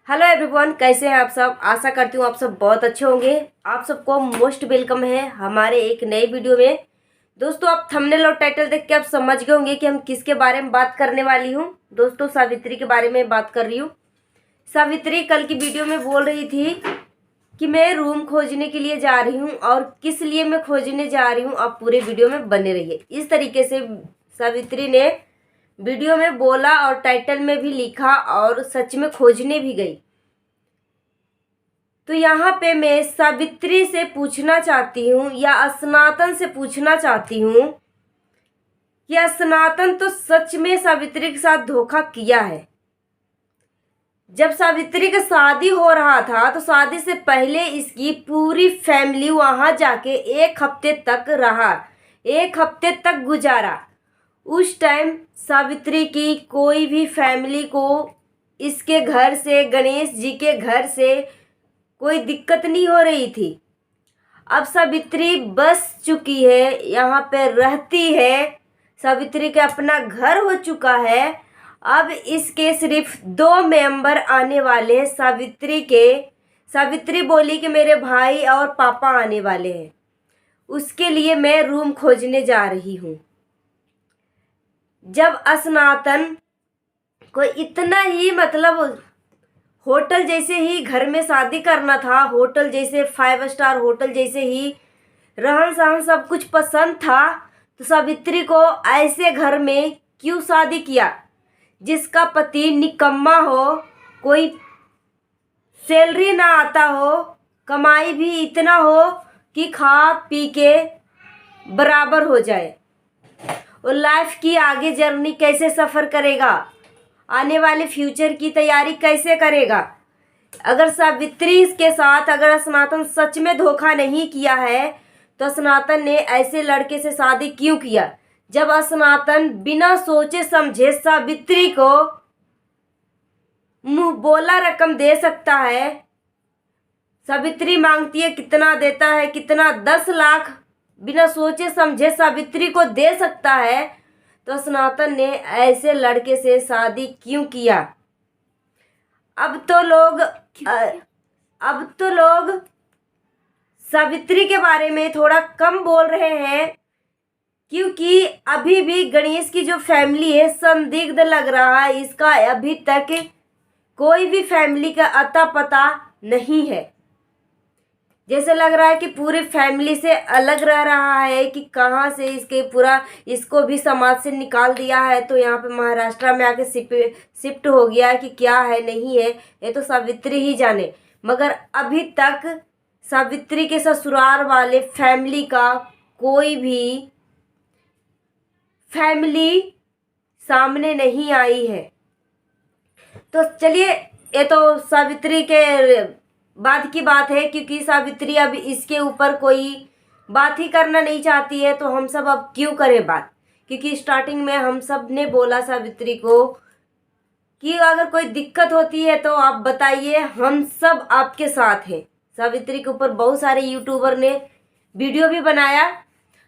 Hello everyone, कैसे हैं आप सब। आशा करती हूँ आप सब बहुत अच्छे होंगे। आप सबको मोस्ट वेलकम है हमारे एक नए वीडियो में। दोस्तों, आप थंबनेल और टाइटल देख के आप समझ गए होंगे कि हम किसके बारे में बात करने वाली हूँ। दोस्तों, सावित्री के बारे में बात कर रही हूँ। सावित्री कल की वीडियो में बोल रही थी कि मैं रूम खोजने के लिए जा रही हूँ और किस लिए मैं खोजने जा रही हूँ, आप पूरे वीडियो में बने रहिए। इस तरीके से सावित्री ने वीडियो में बोला और टाइटल में भी लिखा और सच में खोजने भी गई। तो यहाँ पे मैं सावित्री से पूछना चाहती हूँ या सनातन से पूछना चाहती हूँ कि सनातन तो सच में सावित्री के साथ धोखा किया है। जब सावित्री का शादी हो रहा था तो शादी से पहले इसकी पूरी फैमिली वहां जाके 1 हफ्ते तक रहा, 1 हफ्ते तक गुजारा। उस टाइम सावित्री की कोई भी फैमिली को इसके घर से, गणेश जी के घर से कोई दिक्कत नहीं हो रही थी। अब सावित्री बस चुकी है, यहाँ पे रहती है, सावित्री का अपना घर हो चुका है। अब इसके सिर्फ 2 मेंबर आने वाले हैं सावित्री के। सावित्री बोली कि मेरे भाई और पापा आने वाले हैं, उसके लिए मैं रूम खोजने जा रही हूँ। जब सनातन को इतना ही होटल जैसे ही घर में शादी करना था, होटल जैसे 5 स्टार होटल जैसे ही रहन सहन सब कुछ पसंद था, तो सावित्री को ऐसे घर में क्यों शादी किया जिसका पति निकम्मा हो, कोई सैलरी ना आता हो, कमाई भी इतना हो कि खा पी के बराबर हो जाए। और लाइफ की आगे जर्नी कैसे सफ़र करेगा, आने वाले फ्यूचर की तैयारी कैसे करेगा। अगर सावित्री के साथ अगर सनातन सच में धोखा नहीं किया है तो सनातन ने ऐसे लड़के से शादी क्यों किया। जब सनातन बिना सोचे समझे सावित्री को मुंह बोला रकम दे सकता है, सावित्री मांगती है कितना देता है, कितना 10 लाख बिना सोचे समझे सावित्री को दे सकता है, तो सनातन ने ऐसे लड़के से शादी क्यों किया। अब तो लोग सावित्री के बारे में थोड़ा कम बोल रहे हैं, क्योंकि अभी भी गणेश की जो फैमिली है संदिग्ध लग रहा है। इसका अभी तक कोई भी फैमिली का अता पता नहीं है। जैसे लग रहा है कि पूरी फैमिली से अलग रह रहा है कि कहाँ से इसको भी समाज से निकाल दिया है, तो यहाँ पे महाराष्ट्र में आके शिफ्ट हो गया है कि क्या है नहीं है, ये तो सावित्री ही जाने। मगर अभी तक सावित्री के ससुराल वाले फैमिली का कोई भी फैमिली सामने नहीं आई है। तो चलिए, ये तो सावित्री के बाद की बात है, क्योंकि सावित्री अब इसके ऊपर कोई बात ही करना नहीं चाहती है, तो हम सब अब क्यों करें बात। क्योंकि स्टार्टिंग में हम सब ने बोला सावित्री को कि अगर कोई दिक्कत होती है तो आप बताइए, हम सब आपके साथ हैं। सावित्री के ऊपर बहुत सारे यूट्यूबर ने वीडियो भी बनाया,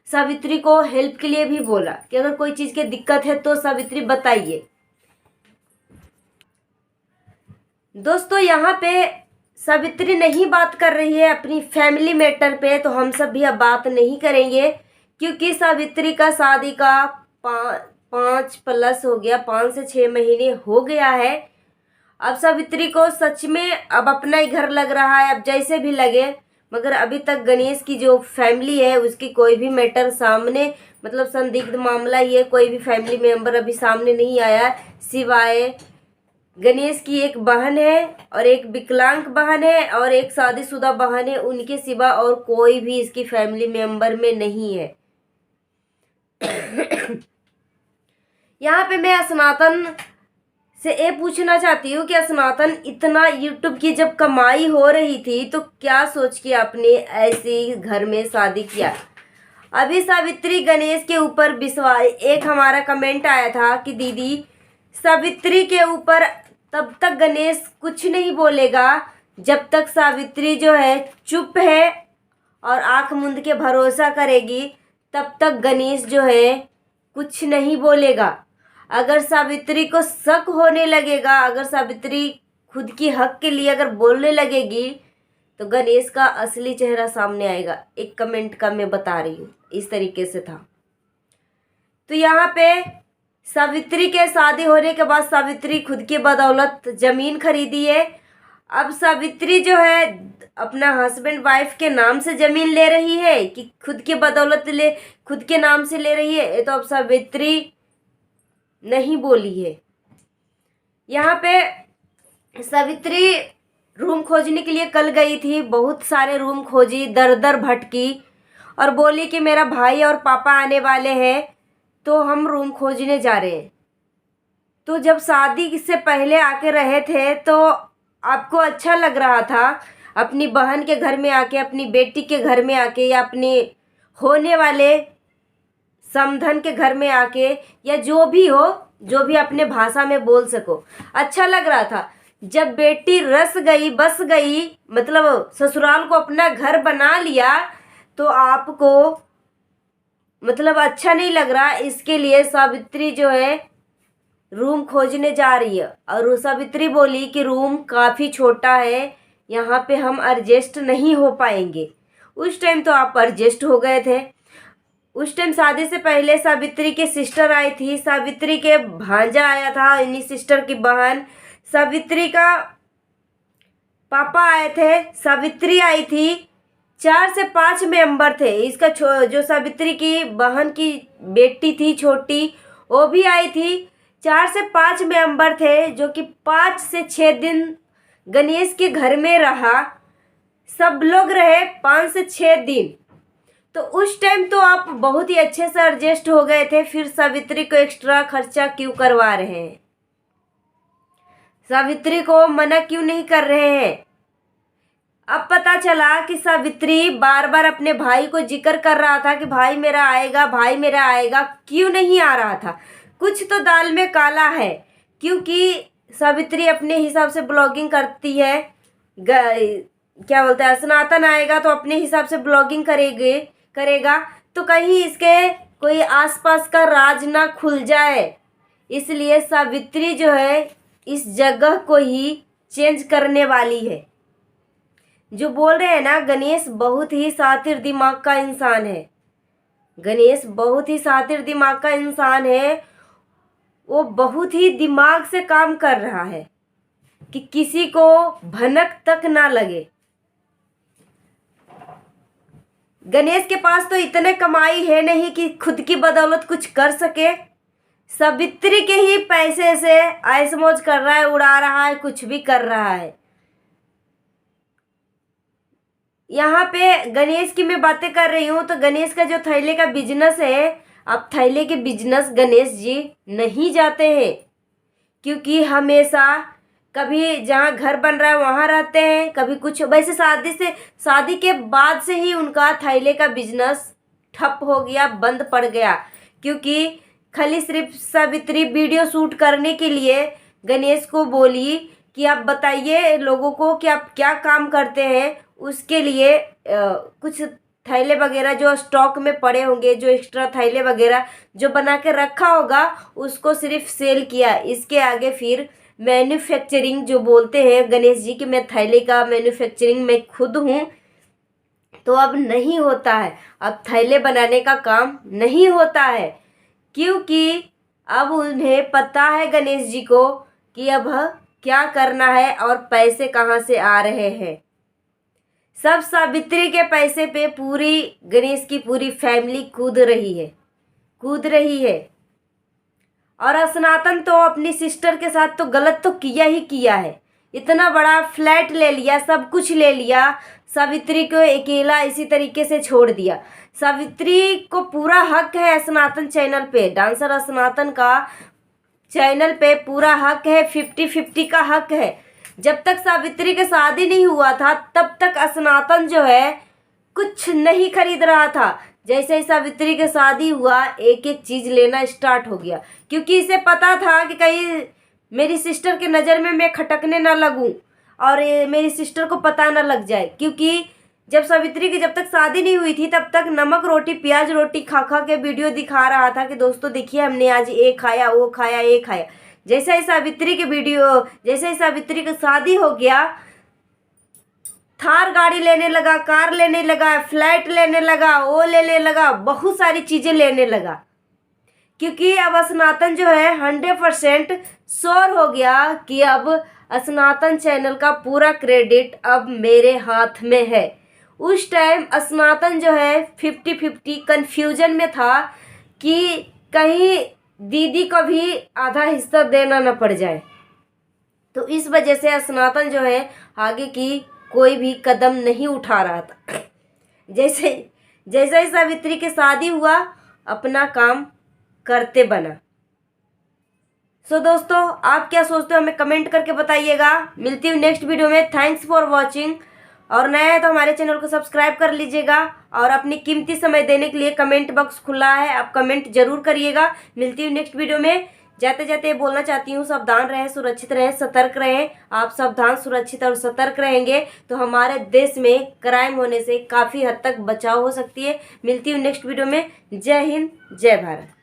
सावित्री को हेल्प के लिए भी बोला कि अगर कोई चीज़ की दिक्कत है तो सावित्री बताइए। दोस्तों, यहाँ पे सावित्री नहीं बात कर रही है अपनी फैमिली मैटर पे, तो हम सब भी अब बात नहीं करेंगे, क्योंकि सावित्री का शादी का 5+ हो गया, 5 से 6 महीने हो गया है। अब सावित्री को सच में अब अपना ही घर लग रहा है, अब जैसे भी लगे। मगर अभी तक गणेश की जो फैमिली है उसकी कोई भी मैटर सामने, संदिग्ध मामला ही है, कोई भी फैमिली मेम्बर अभी सामने नहीं आया, सिवाय गणेश की एक बहन है और एक विकलांग बहन है और एक शादीशुदा बहन है। उनके सिवा और कोई भी इसकी फैमिली मेंबर में नहीं है। यहाँ पे मैं सनातन से ये पूछना चाहती हूँ कि सनातन इतना यूट्यूब की जब कमाई हो रही थी तो क्या सोच के आपने ऐसे घर में शादी किया। अभी सावित्री गणेश के ऊपर विश्वास, एक हमारा कमेंट आया था कि दीदी सावित्री के ऊपर तब तक गणेश कुछ नहीं बोलेगा जब तक सावित्री जो है चुप है और आंख मूंद के भरोसा करेगी, तब तक गणेश जो है कुछ नहीं बोलेगा। अगर सावित्री को शक होने लगेगा, अगर सावित्री खुद की हक के लिए अगर बोलने लगेगी तो गणेश का असली चेहरा सामने आएगा। एक कमेंट का मैं बता रही हूँ, इस तरीके से था। तो यहाँ पे सावित्री के शादी होने के बाद सावित्री खुद की बदौलत जमीन खरीदी है। अब सावित्री जो है अपना हस्बैंड वाइफ के नाम से जमीन ले रही है कि खुद की बदौलत खुद के नाम से ले रही है, ये तो अब सावित्री नहीं बोली है। यहाँ पे सावित्री रूम खोजने के लिए कल गई थी, बहुत सारे रूम खोजी, दर दर भटकी और बोली कि मेरा भाई और पापा आने वाले हैं तो हम रूम खोजने जा रहे हैं। तो जब शादी से पहले आके रहे थे तो आपको अच्छा लग रहा था अपनी बहन के घर में आके, अपनी बेटी के घर में आके, या अपने होने वाले समधन के घर में आके, या जो भी हो, जो भी अपने भाषा में बोल सको, अच्छा लग रहा था। जब बेटी रस गई, बस गई, मतलब ससुराल को अपना घर बना लिया, तो आपको मतलब अच्छा नहीं लग रहा। इसके लिए सावित्री जो है रूम खोजने जा रही है। और सावित्री बोली कि रूम काफ़ी छोटा है, यहाँ पे हम एडजस्ट नहीं हो पाएंगे। उस टाइम तो आप एडजस्ट हो गए थे। उस टाइम शादी से पहले सावित्री की सिस्टर आई थी, सावित्री के भांजा आया था, इन्हीं सिस्टर की बहन, सावित्री का पापा आए थे, सावित्री आई थी, 4 से 5 मेंबर थे। इसका जो सावित्री की बहन की बेटी थी छोटी, वो भी आई थी। 4 से 5 मेंबर थे, जो कि 5 से 6 दिन गणेश के घर में रहा। सब लोग रहे 5 से 6 दिन। तो उस टाइम तो आप बहुत ही अच्छे से एडजस्ट हो गए थे, फिर सावित्री को एक्स्ट्रा खर्चा क्यों करवा रहे हैं? सावित्री को मना क्यों नहीं कर रहे हैं? अब पता चला कि सावित्री बार बार अपने भाई को जिक्र कर रहा था कि भाई मेरा आएगा, भाई मेरा आएगा, क्यों नहीं आ रहा था? कुछ तो दाल में काला है, क्योंकि सावित्री अपने हिसाब से ब्लॉगिंग करती है। क्या बोलते हैं, सनातन आएगा तो अपने हिसाब से ब्लॉगिंग करेगा, तो कहीं इसके कोई आसपास का राज ना खुल जाए। इसलिए सावित्री जो है इस जगह को ही चेंज करने वाली है। जो बोल रहे हैं ना, गणेश बहुत ही शातिर दिमाग का इंसान है। गणेश बहुत ही शातिर दिमाग का इंसान है। वो बहुत ही दिमाग से काम कर रहा है कि किसी को भनक तक ना लगे। गणेश के पास तो इतने कमाई है नहीं कि खुद की बदौलत कुछ कर सके। सावित्री के ही पैसे से ऐश मौज कर रहा है, उड़ा रहा है, कुछ भी कर रहा है। यहाँ पे गणेश की मैं बातें कर रही हूँ, तो गणेश का जो थैले का बिजनेस है, अब थैले के बिजनेस गणेश जी नहीं जाते हैं, क्योंकि हमेशा कभी जहाँ घर बन रहा है वहाँ रहते हैं, कभी कुछ। वैसे शादी के बाद से ही उनका थैले का बिजनेस ठप हो गया, बंद पड़ गया, क्योंकि खाली सिर्फ सावित्री वीडियो शूट करने के लिए गणेश को बोली कि आप बताइए लोगों को कि आप क्या काम करते हैं। उसके लिए कुछ थैले वगैरह जो स्टॉक में पड़े होंगे, जो एक्स्ट्रा थैले वगैरह जो बना के रखा होगा, उसको सिर्फ सेल किया। इसके आगे फिर मैन्युफैक्चरिंग जो बोलते हैं गणेश जी कि मैं थैले का मैन्युफैक्चरिंग मैं खुद हूँ, तो अब नहीं होता है। अब थैले बनाने का काम नहीं होता है, क्योंकि अब उन्हें पता है गणेश जी को कि अब क्या करना है और पैसे कहाँ से आ रहे हैं। सब सावित्री के पैसे पे पूरी गणेश की पूरी फैमिली कूद रही है। और सनातन तो अपनी सिस्टर के साथ तो गलत तो किया ही किया है। इतना बड़ा फ्लैट ले लिया, सब कुछ ले लिया, सावित्री को अकेला इसी तरीके से छोड़ दिया। सावित्री को पूरा हक है सनातन चैनल पे, डांसर सनातन का चैनल पे पूरा हक है, 50-50 का हक है। जब तक सावित्री के शादी नहीं हुआ था तब तक सनातन जो है कुछ नहीं खरीद रहा था। जैसे ही सावित्री के शादी हुआ, एक एक चीज़ लेना स्टार्ट हो गया, क्योंकि इसे पता था कि कहीं मेरी सिस्टर के नज़र में मैं खटकने ना लगूं और मेरी सिस्टर को पता ना लग जाए। क्योंकि जब सावित्री की जब तक शादी नहीं हुई थी तब तक नमक रोटी प्याज रोटी खा खा के वीडियो दिखा रहा था कि दोस्तों देखिए हमने आज ये खाया वो खाया ये खाया। जैसे ही सावित्री की शादी हो गया, थार गाड़ी लेने लगा, कार लेने लगा, फ्लैट लेने लगा, वो लेने लगा, बहुत सारी चीज़ें लेने लगा, क्योंकि अब सनातन जो है 100% श्योर हो गया कि अब सनातन चैनल का पूरा क्रेडिट अब मेरे हाथ में है। उस टाइम सनातन जो है 50-50 कन्फ्यूजन में था कि कहीं दीदी को भी आधा हिस्सा देना न पड़ जाए, तो इस वजह से सनातन जो है आगे की कोई भी कदम नहीं उठा रहा था। जैसे ही सावित्री की शादी हुआ, अपना काम करते बना। सो दोस्तों, आप क्या सोचते हो हमें कमेंट करके बताइएगा। मिलती हूँ नेक्स्ट वीडियो में। Thanks for watching. और नया है तो हमारे चैनल को सब्सक्राइब कर लीजिएगा, और अपनी कीमती समय देने के लिए कमेंट बॉक्स खुला है, आप कमेंट जरूर करिएगा। मिलती हूँ नेक्स्ट वीडियो में। जाते जाते बोलना चाहती हूँ, सावधान रहें, सुरक्षित रहें, सतर्क रहें। आप सावधान, सुरक्षित और सतर्क रहेंगे तो हमारे देश में क्राइम होने से काफ़ी हद तक बचाव हो सकती है। मिलती हूँ नेक्स्ट वीडियो में। जय हिंद, जय भारत।